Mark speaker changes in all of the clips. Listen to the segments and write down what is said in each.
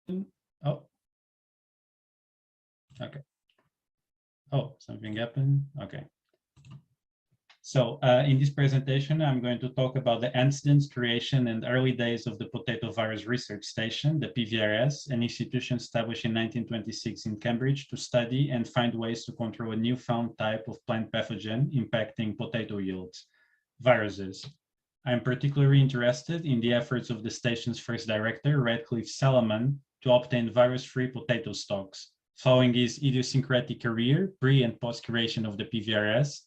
Speaker 1: Oh, okay. Oh, something happened. Okay. So in this presentation, I'm going to talk about the incidence, creation, and early days of the Potato Virus Research Station, the PVRS, an institution established in 1926 in Cambridge to study and find ways to control a newfound type of plant pathogen impacting potato yields, viruses. I'm particularly interested in the efforts of the station's first director, Radcliffe Salaman, to obtain virus-free potato stocks. Following his idiosyncratic career, pre and post-creation of the PVRS,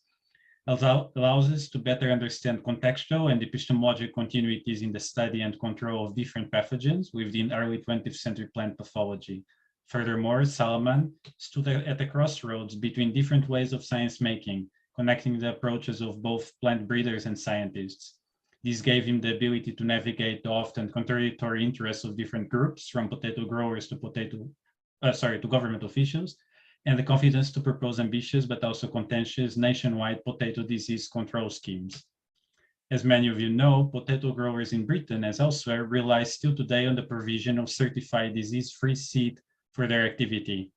Speaker 1: allows us to better understand contextual and epistemological continuities in the study and control of different pathogens within early 20th century plant pathology. Furthermore, Salman stood at a crossroads between different ways of science making, connecting the approaches of both plant breeders and scientists. This gave him the ability to navigate the often contradictory interests of different groups, from potato growers to government officials, and the confidence to propose ambitious but also contentious nationwide potato disease control schemes. As many of you know, potato growers in Britain, as elsewhere, rely still today on the provision of certified disease-free seed for their activity.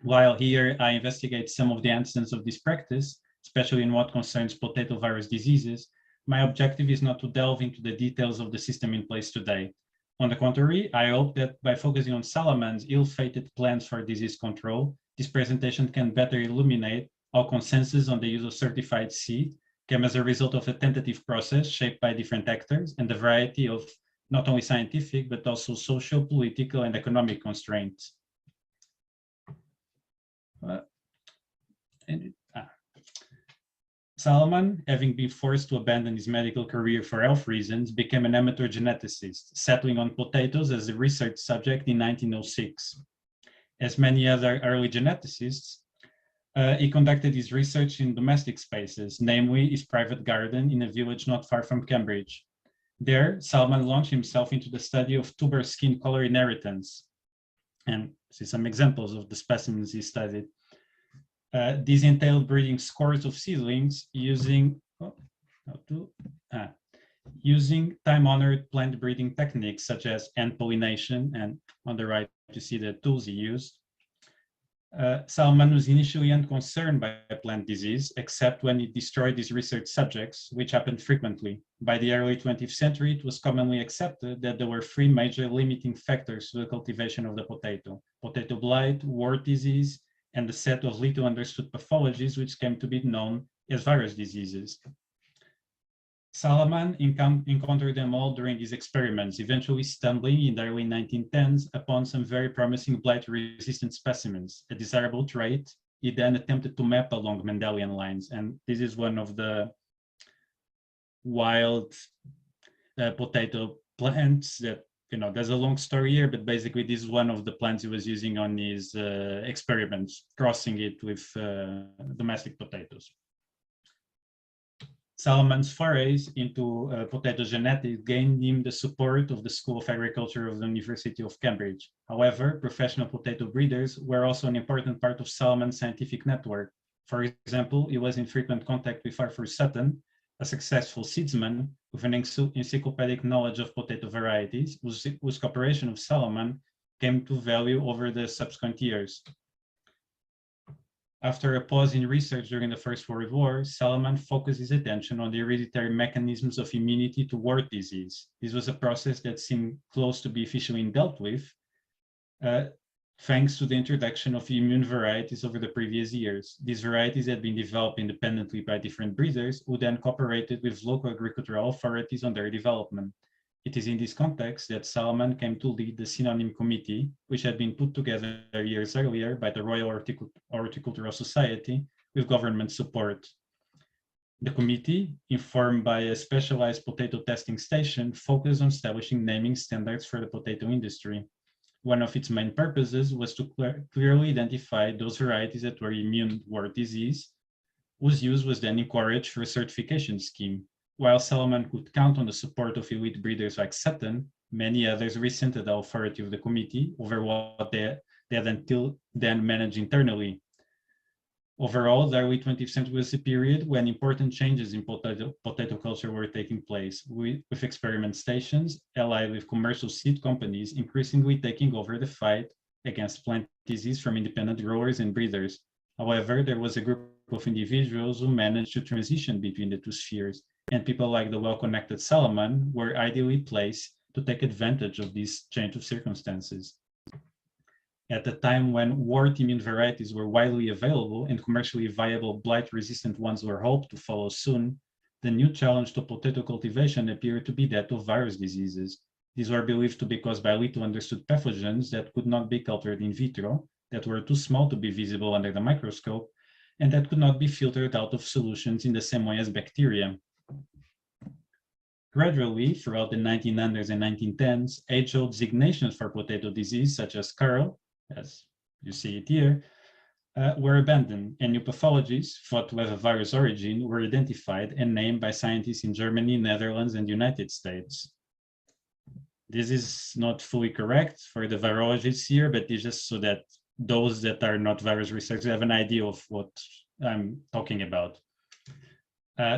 Speaker 1: While here I investigate some of the incidents of this practice, especially in what concerns potato virus diseases, my objective is not to delve into the details of the system in place today. On the contrary, I hope that by focusing on Salaman's ill-fated plans for disease control, this presentation can better illuminate how consensus on the use of certified seed came as a result of a tentative process shaped by different actors and a variety of not only scientific, but also social, political, and economic constraints. Salman, having been forced to abandon his medical career for health reasons, became an amateur geneticist, settling on potatoes as a research subject in 1906. As many other early geneticists, he conducted his research in domestic spaces, namely his private garden in a village not far from Cambridge. There, Salman launched himself into the study of tuber skin color inheritance. And see some examples of the specimens he studied. These entailed breeding scores of seedlings using time-honored plant breeding techniques such as ant pollination, and on the right you see the tools he used. Salman was initially unconcerned by plant disease, except when it destroyed his research subjects, which happened frequently. By the early 20th century, it was commonly accepted that there were three major limiting factors to the cultivation of the potato: potato blight, wart disease, and a set of little understood pathologies which came to be known as virus diseases. Salaman encountered them all during his experiments, eventually stumbling in the early 1910s upon some very promising blight-resistant specimens, a desirable trait he then attempted to map along Mendelian lines. And this is one of the wild potato plants that, there's a long story here, but basically this is one of the plants he was using on his experiments, crossing it with domestic potatoes. Salman's forays into potato genetics gained him the support of the School of Agriculture of the University of Cambridge. However, professional potato breeders were also an important part of Salman's scientific network. For example, he was in frequent contact with Arthur Sutton, a successful seedsman with an encyclopedic knowledge of potato varieties, whose cooperation with Salman came to value over the subsequent years. After a pause in research during the First World War, Salman focused his attention on the hereditary mechanisms of immunity to wart disease. This was a process that seemed close to be efficiently dealt with, thanks to the introduction of immune varieties over the previous years. These varieties had been developed independently by different breeders who then cooperated with local agricultural authorities on their development. It is in this context that Salman came to lead the Synonym Committee, which had been put together years earlier by the Royal Horticultural Society with government support. The committee, informed by a specialized potato testing station, focused on establishing naming standards for the potato industry. One of its main purposes was to clearly identify those varieties that were immune to wart disease, whose use was then encouraged through a certification scheme. While Salman could count on the support of elite breeders like Sutton, many others resented the authority of the committee over what they had until then managed internally. Overall, the early 20th century was a period when important changes in potato culture were taking place, with experiment stations allied with commercial seed companies increasingly taking over the fight against plant disease from independent growers and breeders. However, there was a group of individuals who managed to transition between the two spheres, and people like the well-connected Salomon were ideally placed to take advantage of this change of circumstances. At a time when wart-immune varieties were widely available and commercially viable blight-resistant ones were hoped to follow soon, the new challenge to potato cultivation appeared to be that of virus diseases. These were believed to be caused by little understood pathogens that could not be cultured in vitro, that were too small to be visible under the microscope, and that could not be filtered out of solutions in the same way as bacteria. Gradually, throughout the 1900s and 1910s, age-old designations for potato disease, such as curl, as you see it here, were abandoned, and new pathologies thought to have a virus origin were identified and named by scientists in Germany, Netherlands, and the United States. This is not fully correct for the virologists here, but it's just so that those that are not virus researchers have an idea of what I'm talking about.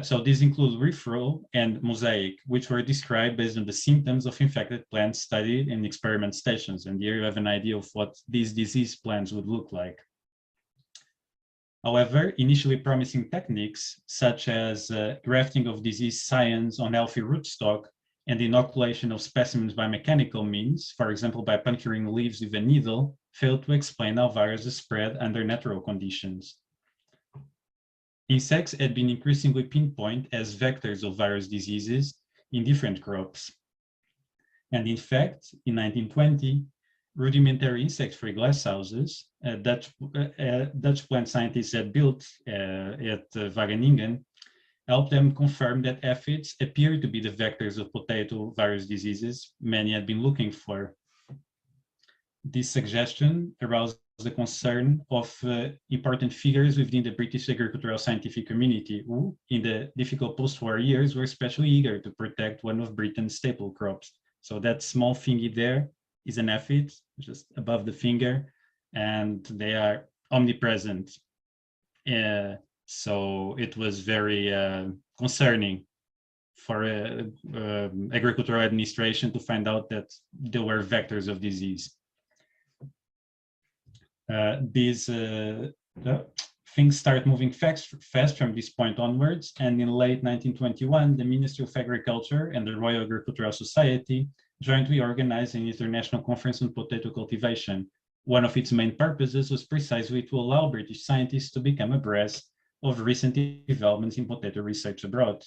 Speaker 1: So these include referral and mosaic, which were described based on the symptoms of infected plants studied in experiment stations. And here you have an idea of what these disease plants would look like. However, initially promising techniques, such as grafting of disease scions on healthy rootstock and inoculation of specimens by mechanical means, for example, by puncturing leaves with a needle, failed to explain how viruses spread under natural conditions. Insects had been increasingly pinpointed as vectors of virus diseases in different crops. And in fact, in 1920, rudimentary insect-free glasshouses, Dutch plant scientists had built at Wageningen, helped them confirm that aphids appeared to be the vectors of potato virus diseases many had been looking for. This suggestion aroused the concern of important figures within the British agricultural scientific community, who, in the difficult post-war years, were especially eager to protect one of Britain's staple crops. So that small thingy there is an aphid, just above the finger, and they are omnipresent. So it was very concerning for agricultural administration to find out that there were vectors of disease. These things start moving fast from this point onwards, and in late 1921, the Ministry of Agriculture and the Royal Agricultural Society jointly organized an international conference on potato cultivation. One of its main purposes was precisely to allow British scientists to become abreast of recent developments in potato research abroad.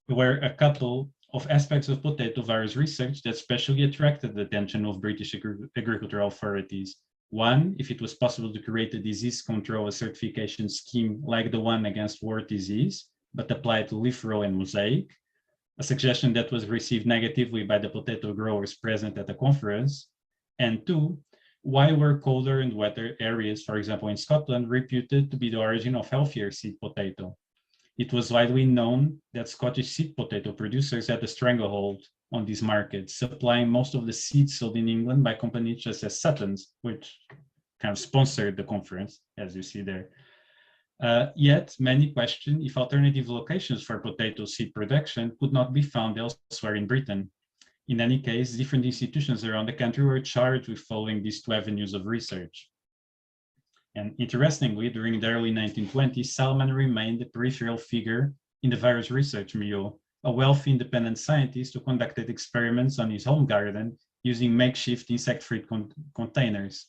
Speaker 1: There were a couple of aspects of potato virus research that specially attracted the attention of British agricultural authorities. One, if it was possible to create a disease control certification scheme like the one against wart disease, but applied to leaf roll and mosaic, a suggestion that was received negatively by the potato growers present at the conference. And two, why were colder and wetter areas, for example in Scotland, reputed to be the origin of healthier seed potato? It was widely known that Scottish seed potato producers had a stranglehold on these markets, supplying most of the seeds sold in England by companies such as Sutton's, which kind of sponsored the conference, as you see there. Yet, many question if alternative locations for potato seed production could not be found elsewhere in Britain. In any case, different institutions around the country were charged with following these two avenues of research. And interestingly, during the early 1920s, Salomon remained a peripheral figure in the virus research milieu, a wealthy independent scientist who conducted experiments on his home garden using makeshift insect-free containers.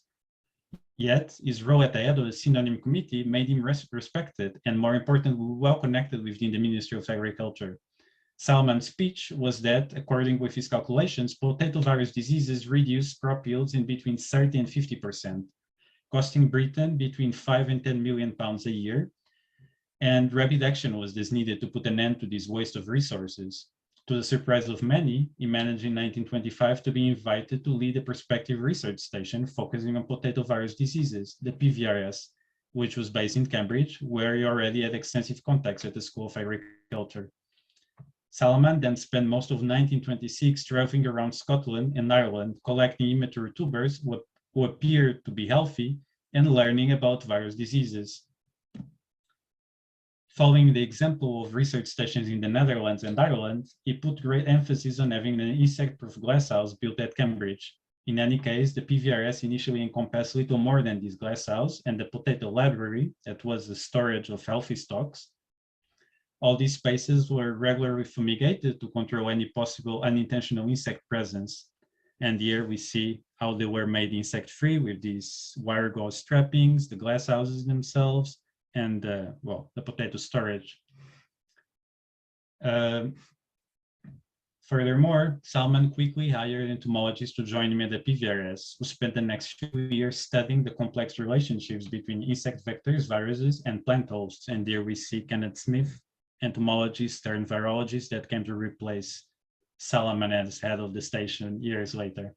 Speaker 1: Yet, his role at the head of the synonym committee made him respected and, more importantly, well-connected within the Ministry of Agriculture. Salomon's speech was that, according with his calculations, potato virus diseases reduced crop yields in between 30 and 50%, costing Britain between 5 and 10 million pounds a year, and rapid action was thus needed to put an end to this waste of resources. To the surprise of many, he managed in 1925 to be invited to lead a prospective research station focusing on potato virus diseases, the PVRS, which was based in Cambridge, where he already had extensive contacts at the School of Agriculture. Salomon then spent most of 1926 traveling around Scotland and Ireland, collecting immature tubers who appeared to be healthy and learning about virus diseases. Following the example of research stations in the Netherlands and Ireland, he put great emphasis on having an insect-proof glasshouse built at Cambridge. In any case, the PVRS initially encompassed little more than this glasshouse and the potato library, that was the storage of healthy stocks. All these spaces were regularly fumigated to control any possible unintentional insect presence. And here we see how they were made insect-free with these wire gauze trappings, the glasshouses themselves, and well, the potato storage. Furthermore, Salman quickly hired entomologists to join him at the PVRS, who spent the next few years studying the complex relationships between insect vectors, viruses, and plant hosts. And here we see Kenneth Smith, entomologist turned virologist that came to replace Salman as head of the station years later.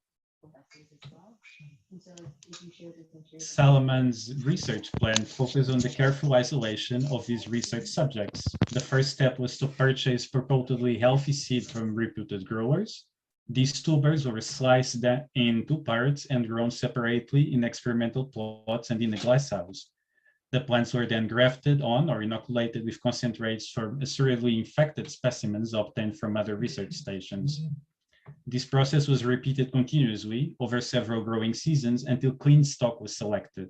Speaker 1: Salman's research plan focused on the careful isolation of his research subjects. The first step was to purchase purportedly healthy seed from reputed growers. These tubers were sliced in two parts and grown separately in experimental plots and in a glasshouse. The plants were then grafted on or inoculated with concentrates from assuredly infected specimens obtained from other research stations. This process was repeated continuously over several growing seasons until clean stock was selected.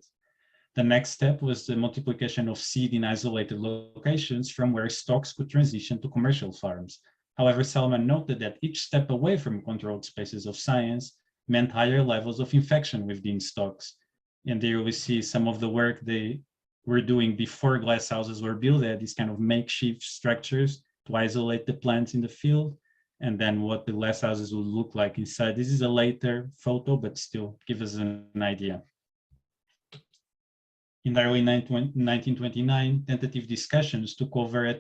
Speaker 1: The next step was the multiplication of seed in isolated locations from where stocks could transition to commercial farms. However, Salman noted that each step away from controlled spaces of science meant higher levels of infection within stocks. And there we see some of the work they were doing before glasshouses were built at these kind of makeshift structures to isolate the plants in the field, and then what the glasshouses would look like inside. This is a later photo, but still give us an idea. In early 1929, tentative discussions took place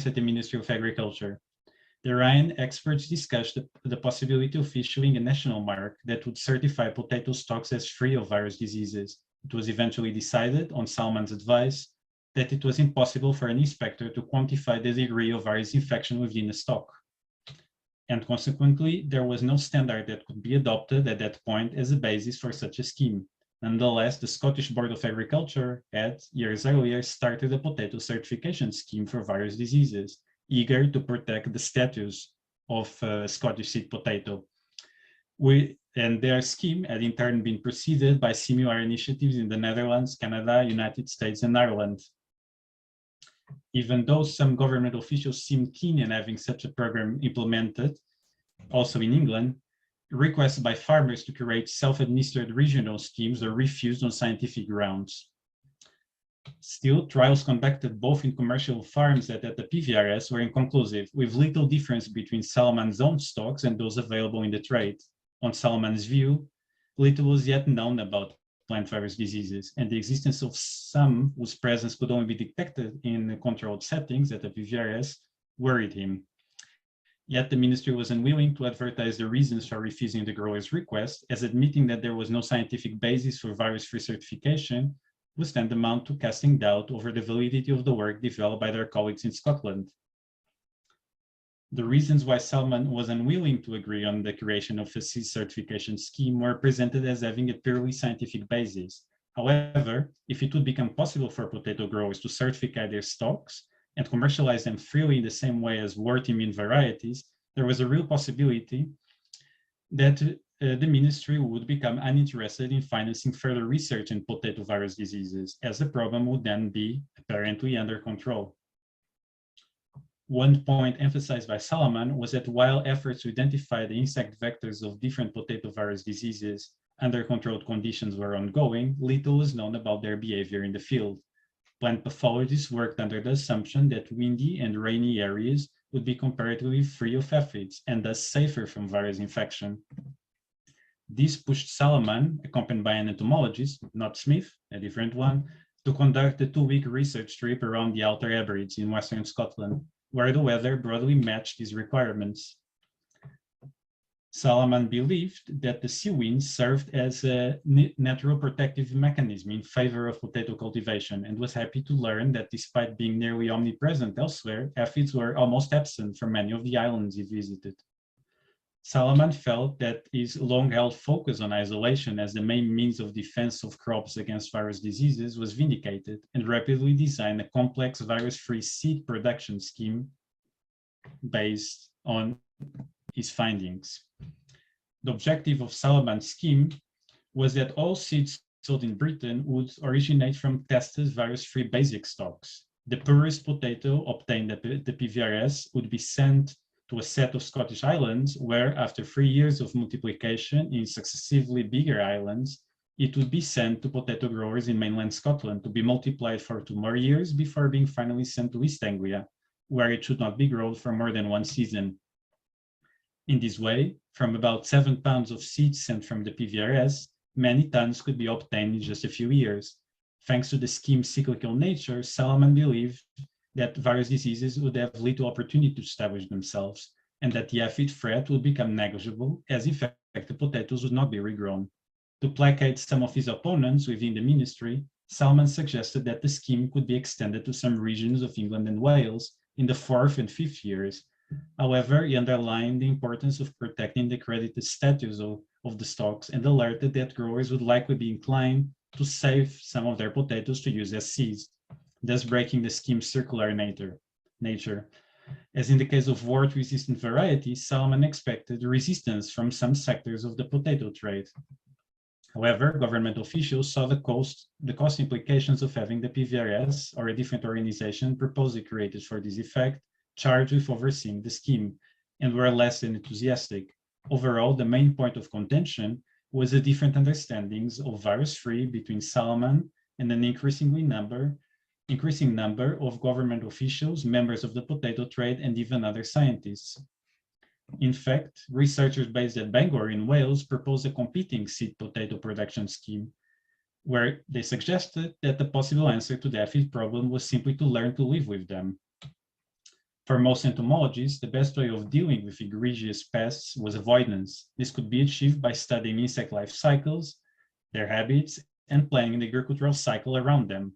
Speaker 1: at the Ministry of Agriculture. The Rhine experts discussed the possibility of issuing a national mark that would certify potato stocks as free of virus diseases. It was eventually decided, on Salman's advice, that it was impossible for an inspector to quantify the degree of virus infection within a stock. And consequently, there was no standard that could be adopted at that point as a basis for such a scheme. Nonetheless, the Scottish Board of Agriculture had, years earlier, started a potato certification scheme for virus diseases, eager to protect the status of Scottish seed potato. And their scheme had in turn been preceded by similar initiatives in the Netherlands, Canada, United States, and Ireland. Even though some government officials seemed keen in having such a program implemented, also in England, requests by farmers to create self-administered regional schemes were refused on scientific grounds. Still, trials conducted both in commercial farms and at the PVRS were inconclusive, with little difference between Salman's own stocks and those available in the trade. On Salman's view, little was yet known about plant virus diseases, and the existence of some whose presence could only be detected in controlled settings at the PVRS worried him. Yet the ministry was unwilling to advertise the reasons for refusing the growers' request, as admitting that there was no scientific basis for virus-free certification was tantamount to casting doubt over the validity of the work developed by their colleagues in Scotland. The reasons why Salman was unwilling to agree on the creation of a seed certification scheme were presented as having a purely scientific basis. However, if it would become possible for potato growers to certify their stocks and commercialize them freely in the same way as wart-immune varieties, there was a real possibility that the ministry would become uninterested in financing further research in potato virus diseases, as the problem would then be apparently under control. One point emphasized by Salman was that while efforts to identify the insect vectors of different potato virus diseases under controlled conditions were ongoing, little was known about their behavior in the field. Plant pathologists worked under the assumption that windy and rainy areas would be comparatively free of aphids and thus safer from virus infection. This pushed Salman, accompanied by an entomologist, not Smith, a different one, to conduct a 2-week research trip around the Outer Hebrides in Western Scotland, where the weather broadly matched his requirements. Salman believed that the sea winds served as a natural protective mechanism in favor of potato cultivation, and was happy to learn that despite being nearly omnipresent elsewhere, aphids were almost absent from many of the islands he visited. Salomon felt that his long-held focus on isolation as the main means of defense of crops against virus diseases was vindicated and rapidly designed a complex virus-free seed production scheme based on his findings. The objective of Salomon's scheme was that all seeds sold in Britain would originate from tested virus-free basic stocks. The poorest potato obtained at the PVRS would be sent to a set of Scottish islands where, after 3 years of multiplication in successively bigger islands, it would be sent to potato growers in mainland Scotland to be multiplied for 2 more years before being finally sent to East Anglia, where it should not be grown for more than 1 season. In this way, from about 7 pounds of seeds sent from the PVRS, many tons could be obtained in just a few years. Thanks to the scheme's cyclical nature, Salomon believed that virus diseases would have little opportunity to establish themselves, and that the aphid threat would become negligible, as in fact the potatoes would not be regrown. To placate some of his opponents within the ministry, Salomon suggested that the scheme could be extended to some regions of England and Wales in the 4th and 5th years. However, he underlined the importance of protecting the credited status of the stocks and alerted that growers would likely be inclined to save some of their potatoes to use as seeds, thus breaking the scheme's circular nature. As in the case of wart-resistant varieties, Salomon expected resistance from some sectors of the potato trade. However, government officials saw the cost implications of having the PVRS, or a different organization proposally created for this effect, charged with overseeing the scheme, and were less than enthusiastic. Overall, the main point of contention was the different understandings of virus-free between Salomon and an increasing number of government officials, members of the potato trade, and even other scientists. In fact, researchers based at Bangor in Wales proposed a competing seed potato production scheme, where they suggested that the possible answer to the aphid problem was simply to learn to live with them. For most entomologists, the best way of dealing with egregious pests was avoidance. This could be achieved by studying insect life cycles, their habits, and planning the agricultural cycle around them.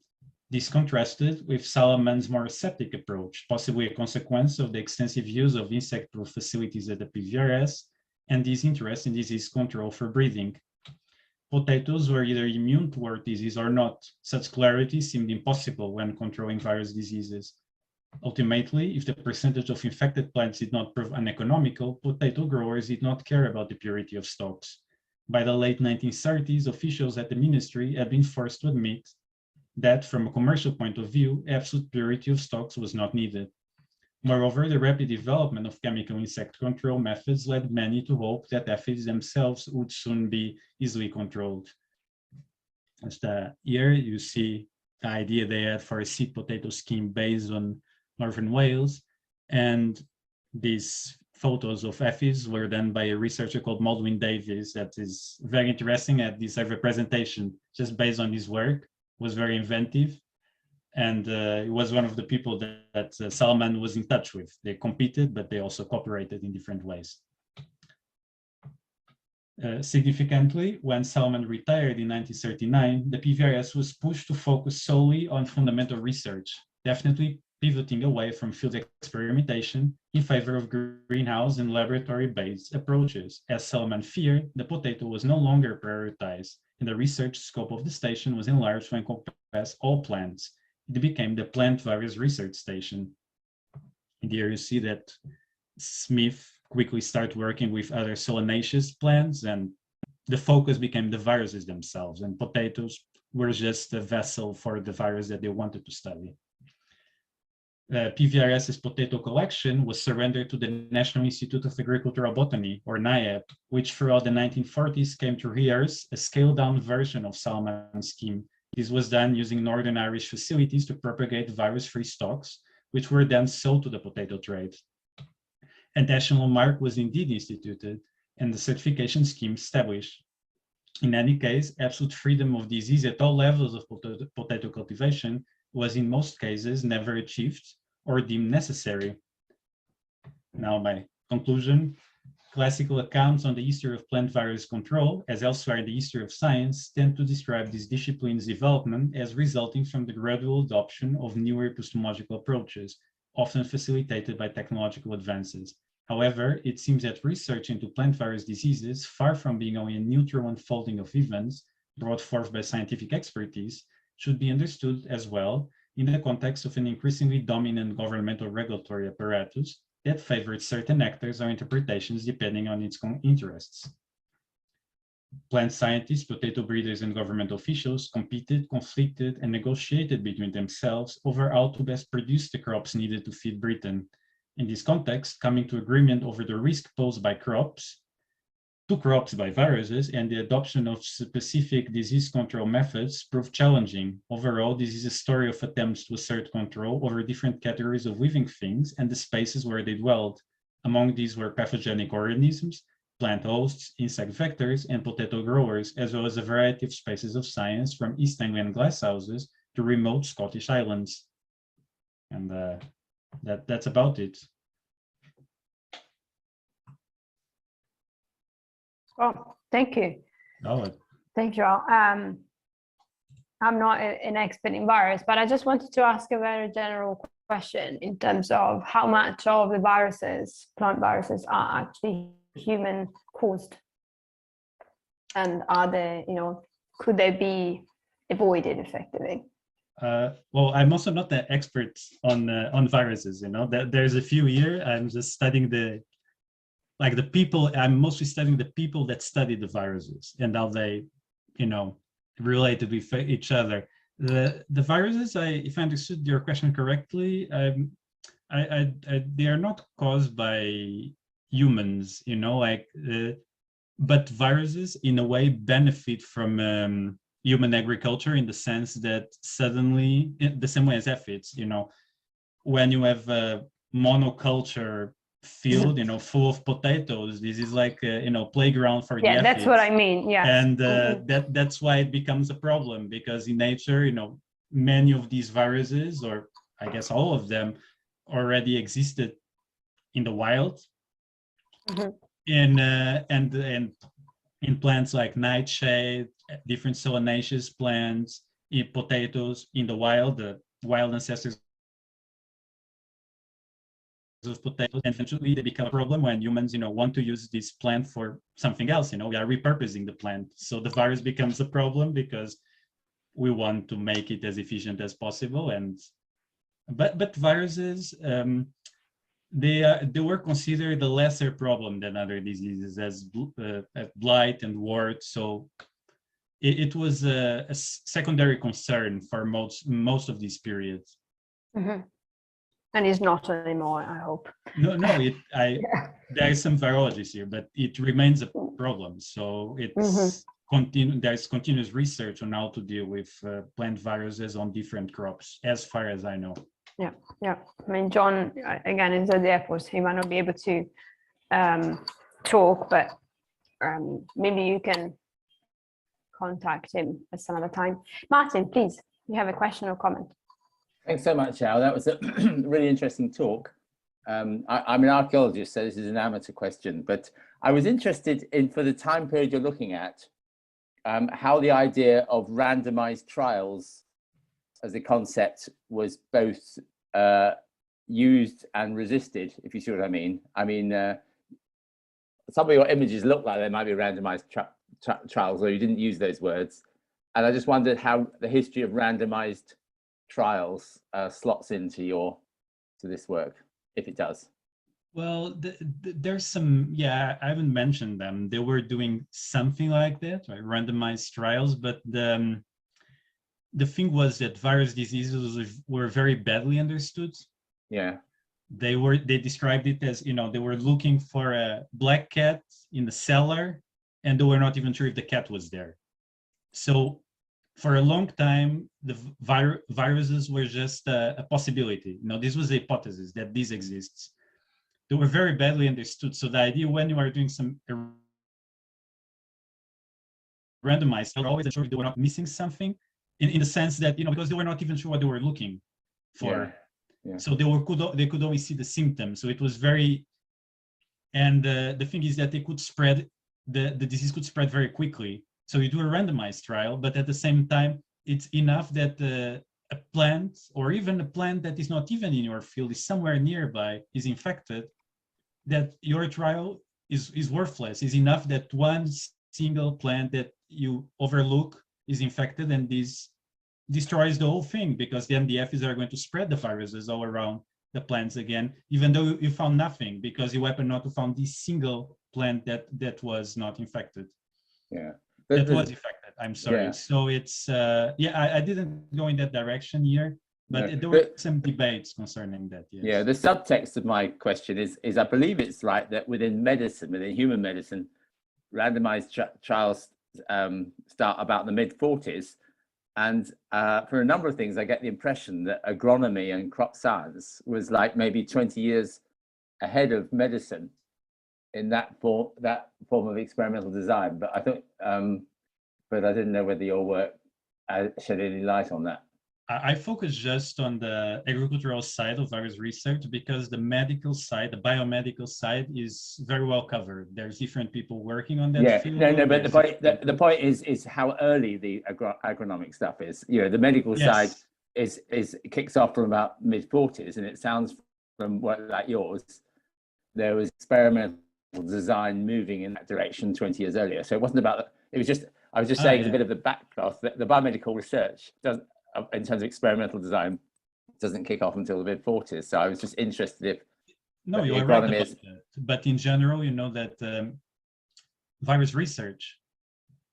Speaker 1: This contrasted with Salomon's more aseptic approach, possibly a consequence of the extensive use of insect-proof facilities at the PVRS and his interest in disease control for breeding. Potatoes were either immune to wart disease or not. Such clarity seemed impossible when controlling virus diseases. Ultimately, if the percentage of infected plants did not prove uneconomical, potato growers did not care about the purity of stocks. By the late 1930s, officials at the ministry had been forced to admit that, from a commercial point of view, absolute purity of stocks was not needed. Moreover, the rapid development of chemical insect control methods led many to hope that aphids themselves would soon be easily controlled. Here you see the idea they had for a seed potato scheme based on Northern Wales, and these photos of aphids were done by a researcher called Maldwin Davies that is very interesting at this representation, just based on his work, was very inventive, and he was one of the people that Salomon was in touch with. They competed, but they also cooperated in different ways. Significantly, when Salomon retired in 1939, the PVRS was pushed to focus solely on fundamental research, definitely pivoting away from field experimentation in favor of greenhouse and laboratory-based approaches. As Salomon feared, the potato was no longer prioritized, and the research scope of the station was enlarged to encompass all plants. It became the Plant Virus Research Station. And here you see that Smith quickly started working with other solanaceous plants, and the focus became the viruses themselves, and potatoes were just a vessel for the virus that they wanted to study. PVRS's potato collection was surrendered to the National Institute of Agricultural Botany, or NIAB, which throughout the 1940s came to rehearse a scaled-down version of Salomon's scheme. This was done using Northern Irish facilities to propagate virus-free stocks, which were then sold to the potato trade. A national mark was indeed instituted, and the certification scheme established. In any case, absolute freedom of disease at all levels of potato cultivation was in most cases never achieved or deemed necessary. Now, my conclusion: classical accounts on the history of plant virus control, as elsewhere in the history of science, tend to describe this discipline's development as resulting from the gradual adoption of newer epistemological approaches, often facilitated by technological advances. However, it seems that research into plant virus diseases, far from being only a neutral unfolding of events brought forth by scientific expertise, should be understood as well in the context of an increasingly dominant governmental regulatory apparatus that favored certain actors or interpretations depending on its interests. Plant scientists, potato breeders, and government officials competed, conflicted, and negotiated between themselves over how to best produce the crops needed to feed Britain. In this context, coming to agreement over the risk posed by crops, to crops by viruses, and the adoption of specific disease control methods proved challenging. Overall, this is a story of attempts to assert control over different categories of living things and the spaces where they dwelled. Among these were pathogenic organisms, plant hosts, insect vectors, and potato growers, as well as a variety of spaces of science from East Anglian glasshouses to remote Scottish islands. And that's about it.
Speaker 2: Oh, thank you.
Speaker 1: Oh,
Speaker 2: Thank you, Joao. I'm not an expert in virus, but I just wanted to ask a very general question in terms of how much of the viruses, plant viruses, are actually human caused, and are they, could they be avoided effectively?
Speaker 1: Well, I'm also not the expert on viruses. There's a few here. I'm just studying the people. I'm mostly studying the people that study the viruses and how they, related with each other. The viruses, if I understood your question correctly, they are not caused by humans, but viruses in a way benefit from human agriculture in the sense that suddenly, the same way as aphids, when you have a monoculture field, full of potatoes, this is like playground for the aphids.
Speaker 2: That's what I mean. Yeah,
Speaker 1: and that's why it becomes a problem, because in nature, many of these viruses, or I guess all of them, already existed in the wild. And in plants like nightshade, different solanaceous plants, in potatoes in the wild ancestors of potatoes, and eventually they become a problem when humans, want to use this plant for something else. We are repurposing the plant, so the virus becomes a problem because we want to make it as efficient as possible. But viruses, they were considered a lesser problem than other diseases, as blight and wart. So it was a secondary concern for most of these periods.
Speaker 2: And it's not anymore, I hope.
Speaker 1: No, there is some virologists here, but it remains a problem. So it's there's continuous research on how to deal with plant viruses on different crops, as far as I know.
Speaker 2: Yeah. I mean, John, again, is at the airport, so he might not be able to talk, but maybe you can contact him at some other time. Martin, please, you have a question or comment?
Speaker 3: Thanks so much, Joao. That was a really interesting talk. I'm an archaeologist, so this is an amateur question, but I was interested in, for the time period you're looking at, how the idea of randomized trials as a concept was both used and resisted, if you see what I mean. I mean, some of your images look like they might be randomized trials, or you didn't use those words. And I just wondered how the history of randomized trials slots into this work, if it does.
Speaker 1: Well, there's some, I haven't mentioned them. They were doing something like that, right? Randomized trials, but the thing was that virus diseases were very badly understood.
Speaker 3: Yeah.
Speaker 1: They described it as, they were looking for a black cat in the cellar, and they were not even sure if the cat was there. So for a long time, the viruses were just a possibility. This was the hypothesis that this exists. They were very badly understood. So the idea, when you are doing some randomized, you're always sure they were not missing something, in the sense that, because they were not even sure what they were looking for. Yeah. So they could only see the symptoms. So it was very, and the thing is that they could spread, the disease could spread very quickly. So you do a randomized trial, but at the same time, it's enough that a plant, or even a plant that is not even in your field, is somewhere nearby, is infected. that your trial is worthless. Is enough that one single plant that you overlook is infected, and this destroys the whole thing, because the MDFs are going to spread the viruses all around the plants again, even though you found nothing, because you happen not to found this single plant that was not infected.
Speaker 3: Yeah.
Speaker 1: That was infected. I'm sorry.
Speaker 3: Yeah.
Speaker 1: So it's I didn't go in that direction here, but
Speaker 3: No,
Speaker 1: there were some debates concerning that. Yes.
Speaker 3: Yeah, the subtext of my question is I believe it's right that within medicine, within human medicine, randomized trials start about the mid-40s. And for a number of things, I get the impression that agronomy and crop science was like maybe 20 years ahead of medicine in that form of experimental design. But I thought, but I didn't know whether your work shed any light on that.
Speaker 1: I focus just on the agricultural side of virus research, because the medical side, the biomedical side, is very well covered. There's different people working on that field.
Speaker 3: No, but the point is how early the agronomic stuff is. You know, the medical side is kicks off from about mid-40s, and it sounds from work like yours, there was experimental design moving in that direction 20 years earlier. So it wasn't about it was just I was just saying, it's a bit of the backcloth that the biomedical research does in terms of experimental design doesn't kick off until the mid-40s. So I was just interested if
Speaker 1: no, you're right about that. But in general, you know that virus research,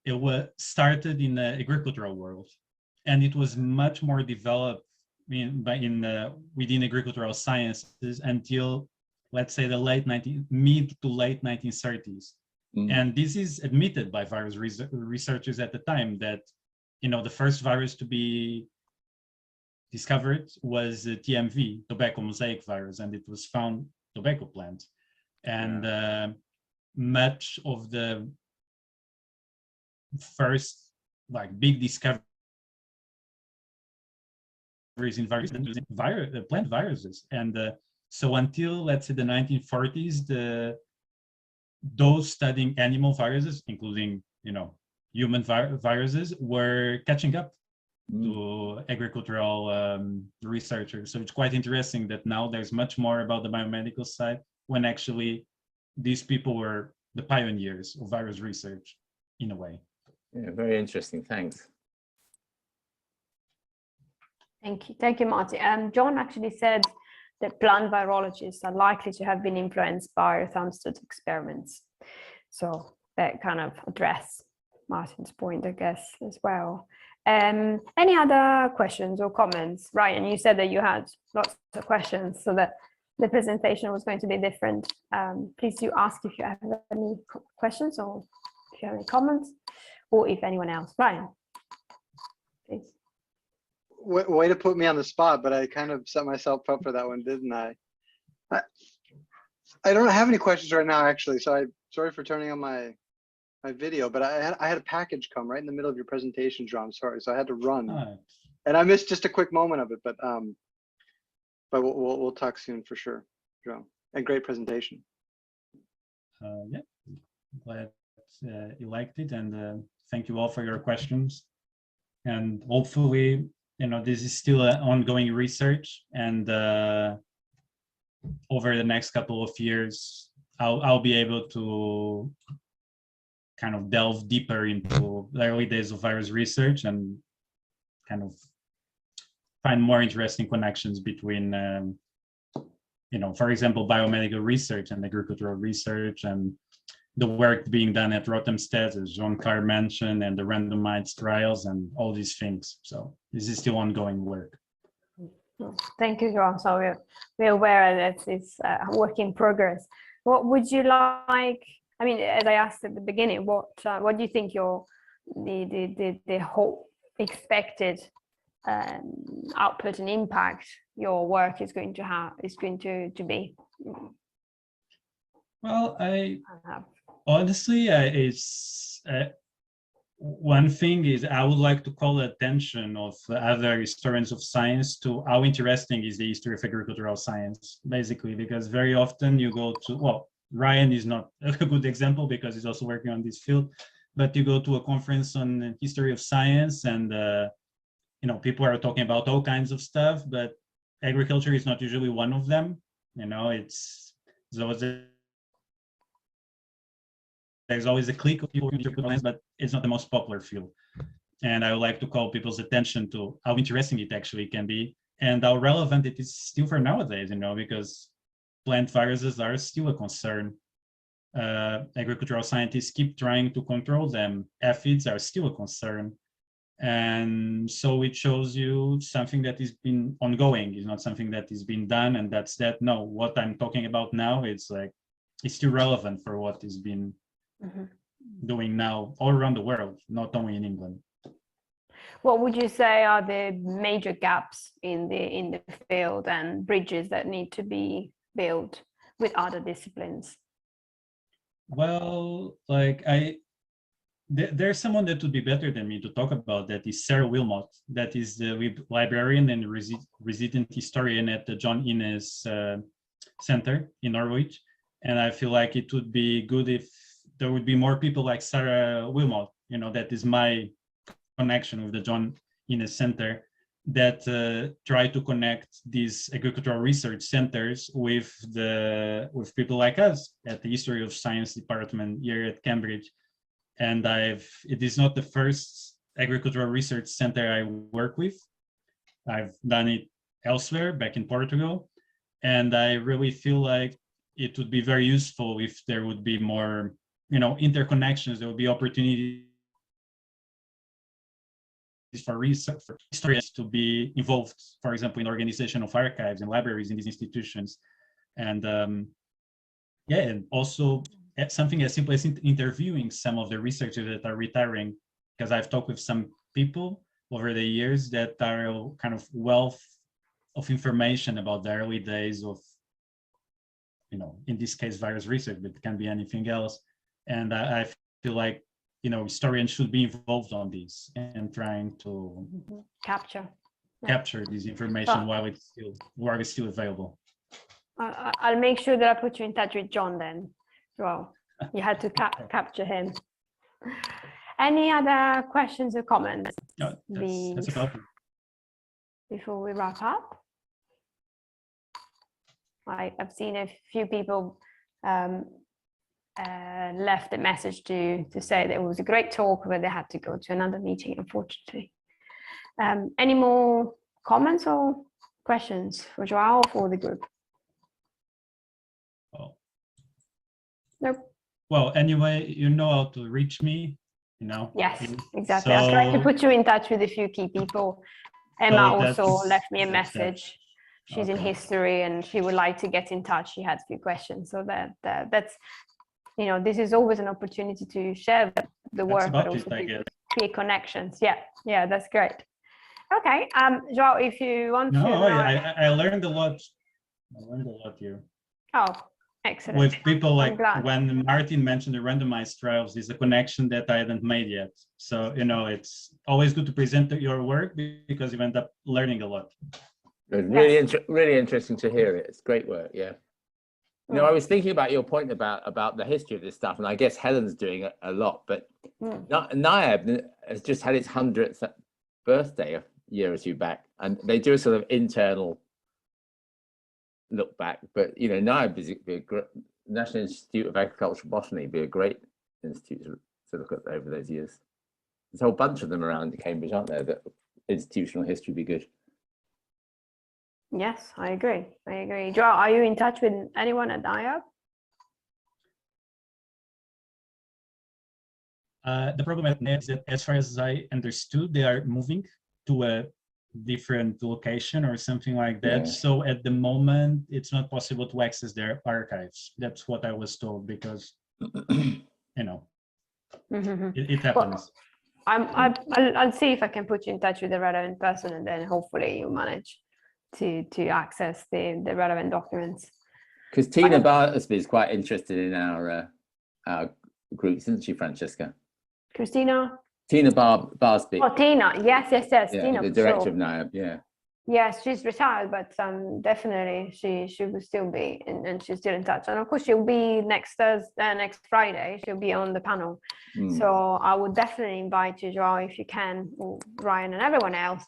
Speaker 1: it was started in the agricultural world, and it was much more developed within agricultural sciences until, let's say, the mid to late 1930s. And this is admitted by virus researchers at the time, that the first virus to be discovered was TMV, tobacco mosaic virus, and it was found tobacco plant. And much of the first big discoveries in plant viruses. And so until, let's say, the 1940s, those studying animal viruses, including human viruses, were catching up to agricultural researchers. So it's quite interesting that now there's much more about the biomedical side, when actually these people were the pioneers of virus research in a way.
Speaker 3: Yeah, very interesting. Thanks.
Speaker 2: Thank you, Marty. John actually said that plant virologists are likely to have been influenced by Rothamsted experiments. So that kind of address Martin's point, I guess, as well. Any other questions or comments? Ryan, you said that you had lots of questions, so that the presentation was going to be different. Please do ask if you have any questions, or if you have any comments, or if anyone else. Ryan, please.
Speaker 4: Way to put me on the spot, but I kind of set myself up for that one, didn't I? I don't have any questions right now, actually. So I'm sorry for turning on my video, but I had a package come right in the middle of your presentation, Joao. I'm sorry, so I had to run, and I missed just a quick moment of it. But we'll talk soon for sure, Joao. And great presentation.
Speaker 1: Yeah, glad you liked it, and thank you all for your questions. And hopefully, this is still an ongoing research, and over the next couple of years, I'll be able to kind of delve deeper into the early days of virus research and kind of find more interesting connections between, for example, biomedical research and agricultural research, and the work being done at Rothamsted, as Jean-Claude mentioned, and the randomized trials and all these things. So this is still ongoing work.
Speaker 2: Thank you, Joao. So we're aware that it's a work in progress. What would you like? I mean, as I asked at the beginning, what do you think the whole expected output and impact your work is going to be?
Speaker 1: Well, honestly, it's one thing is I would like to call the attention of other historians of science to how interesting is the history of agricultural science, basically, because very often you go to, well, Ryan is not a good example because he's also working on this field, but you go to a conference on history of science, and people are talking about all kinds of stuff, but agriculture is not usually one of them. It's those there's always a clique of people interested in lens, but it's not the most popular field. And I would like to call people's attention to how interesting it actually can be and how relevant it is still for nowadays, because plant viruses are still a concern. Agricultural scientists keep trying to control them. Aphids are still a concern. And so it shows you something that has been ongoing. It's not something that is being done and that's that. No, what I'm talking about now, it's still relevant for what is been doing now all around the world, not only in England.
Speaker 2: What would you say are the major gaps in the field and bridges that need to be built with other disciplines?
Speaker 1: Well, there's someone that would be better than me to talk about that is Sarah Wilmot, that is the librarian and resident historian at the John Innes Center in Norwich. And I feel like it would be good if there would be more people like Sarah Wilmot, that is my connection with the John Innes Center, that try to connect these agricultural research centers with people like us at the History of Science department here at Cambridge. And it is not the first agricultural research center I work with. I've done it elsewhere, back in Portugal. And I really feel like it would be very useful if there would be more, interconnections. There would be opportunities for research, for historians to be involved, for example, in the organization of archives and libraries in these institutions. And and also something as simple as interviewing some of the researchers that are retiring, because I've talked with some people over the years that are kind of wealth of information about the early days of, in this case, virus research, but it can be anything else. And I feel like, historians should be involved on this and trying to
Speaker 2: capture
Speaker 1: this information while it's still available.
Speaker 2: I'll make sure that I put you in touch with John then. Well, you had to capture him. Any other questions or comments?
Speaker 1: No, that's about it.
Speaker 2: Before we wrap up? I've seen a few people left a message to say that it was a great talk, but they had to go to another meeting, unfortunately. Any more comments or questions for Joao or for the group?
Speaker 1: Oh.
Speaker 2: Nope.
Speaker 1: Well, anyway, you know how to reach me,
Speaker 2: Yes, exactly. I'll try to put you in touch with a few key people. Emma also left me a message. She's in history and she would like to get in touch. She had a few questions. So that's, this is always an opportunity to share the work, but also to create connections. Yeah, that's great. Okay, Joao, if you want to.
Speaker 1: I learned a lot. Here.
Speaker 2: Oh, excellent.
Speaker 1: With people like when Martin mentioned the randomized trials, is a connection that I hadn't made yet. So, it's always good to present your work because you end up learning a lot.
Speaker 3: Really interesting to hear it. It's great work. Yeah. I was thinking about your point about the history of this stuff, and I guess Helen's doing a lot, but NIAB has just had its 100th birthday a year or two back, and they do a sort of internal look back. But NIAB is National Institute of Agricultural Botany, be a great institute to look at over those years. There's a whole bunch of them around Cambridge, aren't there? That institutional history would be good.
Speaker 2: Yes, I agree. Joao, are you in touch with anyone at NIAB?
Speaker 1: The problem at NIAB is that, as far as I understood, they are moving to a different location or something like that. Yeah. So at the moment, it's not possible to access their archives. That's what I was told because, it happens.
Speaker 2: Well, I'll see if I can put you in touch with the relevant person, and then hopefully you manage to access the relevant documents.
Speaker 3: Because Tina Barsby is quite interested in our group, isn't she, Francesca? Tina Barsby.
Speaker 2: Oh, Tina, yes.
Speaker 3: Yeah,
Speaker 2: Tina,
Speaker 3: the director of NIAB, yeah.
Speaker 2: Yes, she's retired, but definitely she will still be, and she's still in touch. And of course, she'll be next Friday. She'll be on the panel. So I would definitely invite you, Joao, if you can, or Ryan and everyone else,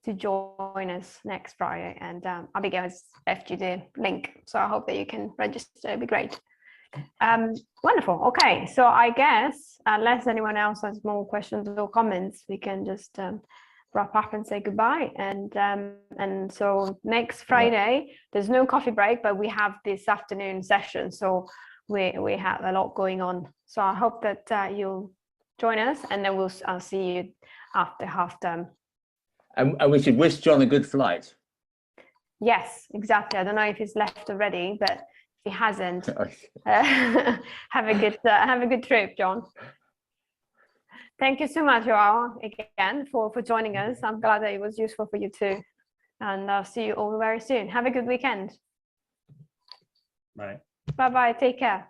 Speaker 2: to join us next Friday. And Abigail has left you the link, so I hope that you can register. It'd be great. Wonderful. Okay, so I guess unless anyone else has more questions or comments, we can just wrap up and say goodbye. And so next Friday, there's no coffee break, but we have this afternoon session. So we have a lot going on. So I hope that you'll join us, and then I'll see you after half term.
Speaker 3: And we should wish John a good flight.
Speaker 2: Yes, exactly. I don't know if he's left already, but if he hasn't, have a good trip, John. Thank you so much, Joao, again for joining us. I'm glad that it was useful for you too. And I'll see you all very soon. Have a good weekend.
Speaker 1: Bye.
Speaker 2: Bye-bye. Take care.